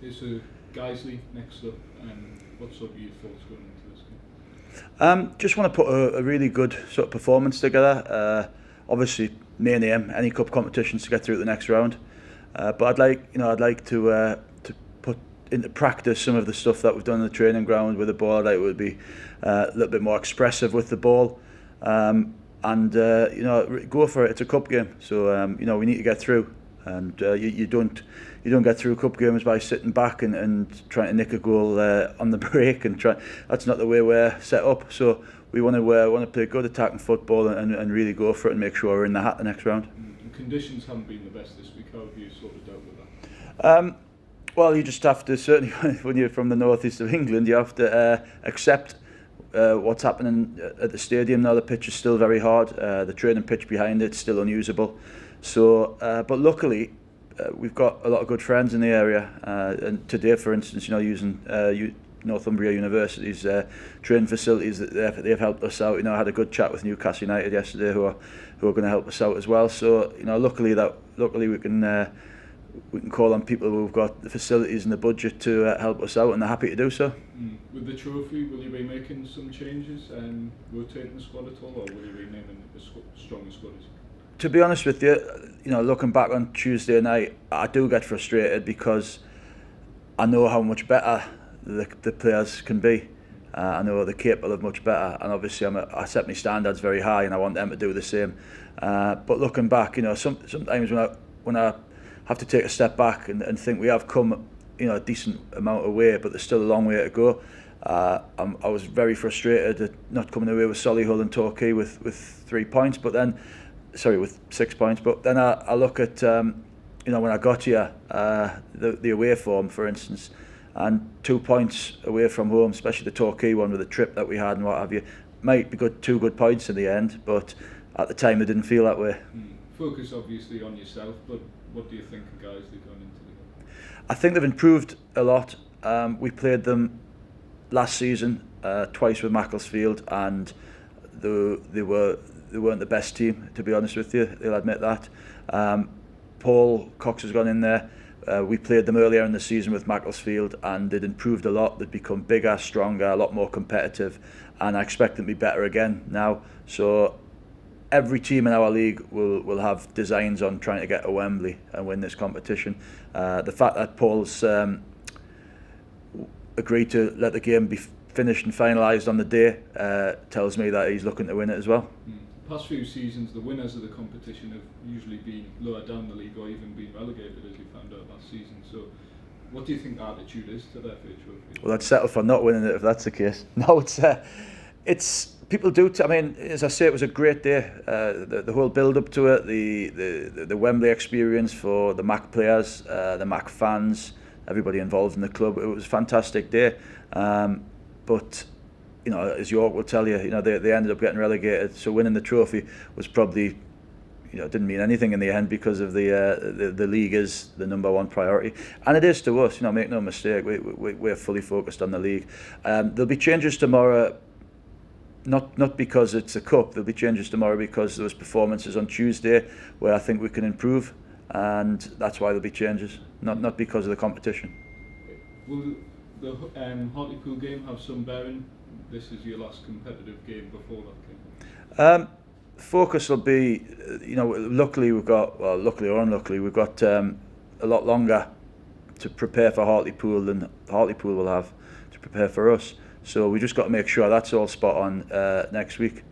Is Guiseley next up, and what sort of your thoughts going into this game? Just want to put a really good sort of performance together. Obviously, main aim any cup competitions to get through to the next round. But I'd like to put into practice some of the stuff that we've done in the training ground with the ball. I'd like it would be a little bit more expressive with the ball, and go for it. It's a cup game, so we need to get through. And you don't get through cup games by sitting back and trying to nick a goal on the break and try. That's not the way we're set up. So we want to play good attacking football and really go for it and make sure we're in the hat the next round. The conditions haven't been the best this week. How have you sort of dealt with that? Well, you just have to, certainly when you're from the northeast of England, you have to accept what's happening at the stadium now. The pitch is still very hard. The training pitch behind it's still unusable. So, but luckily, we've got a lot of good friends in the area. And today, for instance, using Northumbria University's training facilities, that they've helped us out. I had a good chat with Newcastle United yesterday, who are going to help us out as well. So, luckily we can call on people who've got the facilities and the budget to help us out, and they're happy to do so. With the trophy, will you be making some changes and rotating the squad at all, or will you be naming a stronger squad? To be honest with you, looking back on Tuesday night, I do get frustrated because I know how much better the players can be. I know they're capable of much better, and obviously I set my standards very high, and I want them to do the same. But looking back, sometimes when I have to take a step back and think we have come, a decent amount of way, but there's still a long way to go. I was very frustrated at not coming away with Solihull and Torquay with 3 points, with 6 points. But then I look at, when I got here, the away form, for instance, and 2 points away from home, especially the Torquay one with the trip that we had and what have you, might be two good points in the end, but at the time it didn't feel that way. Focus obviously on yourself, but what do you think of Guiseley going into the game? I think they've improved a lot. We played them last season twice with Macclesfield, and they weren't the best team, to be honest with you. They'll admit that. Paul Cox has gone in there. We played them earlier in the season with Macclesfield, and they'd improved a lot. They'd become bigger, stronger, a lot more competitive, and I expect them to be better again now. So every team in our league will have designs on trying to get to Wembley and win this competition. The fact that Paul's agreed to let the game be finished and finalised on the day tells me that he's looking to win it as well. The past few seasons, the winners of the competition have usually been lower down the league or even been relegated, as you found out last season. So what do you think the attitude is to their trophy? Well, I'd settle for not winning it if that's the case. No, it's people do. As I say, it was a great day. The whole build up to it, the Wembley experience for the Mac players, the Mac fans, everybody involved in the club. It was a fantastic day. But as York will tell you, they ended up getting relegated. So winning the trophy was probably, didn't mean anything in the end because of the league is the number one priority, and it is to us. Make no mistake, we're fully focused on the league. There'll be changes tomorrow. Not because it's a cup. There'll be changes tomorrow because there was performances on Tuesday where I think we can improve, and that's why there'll be changes. Not because of the competition. Will the Hartlepool game have some bearing? This is your last competitive game before that game. Focus will be, luckily or unluckily, we've got a lot longer to prepare for Hartlepool than Hartlepool will have to prepare for us. So we just got to make sure that's all spot on next week.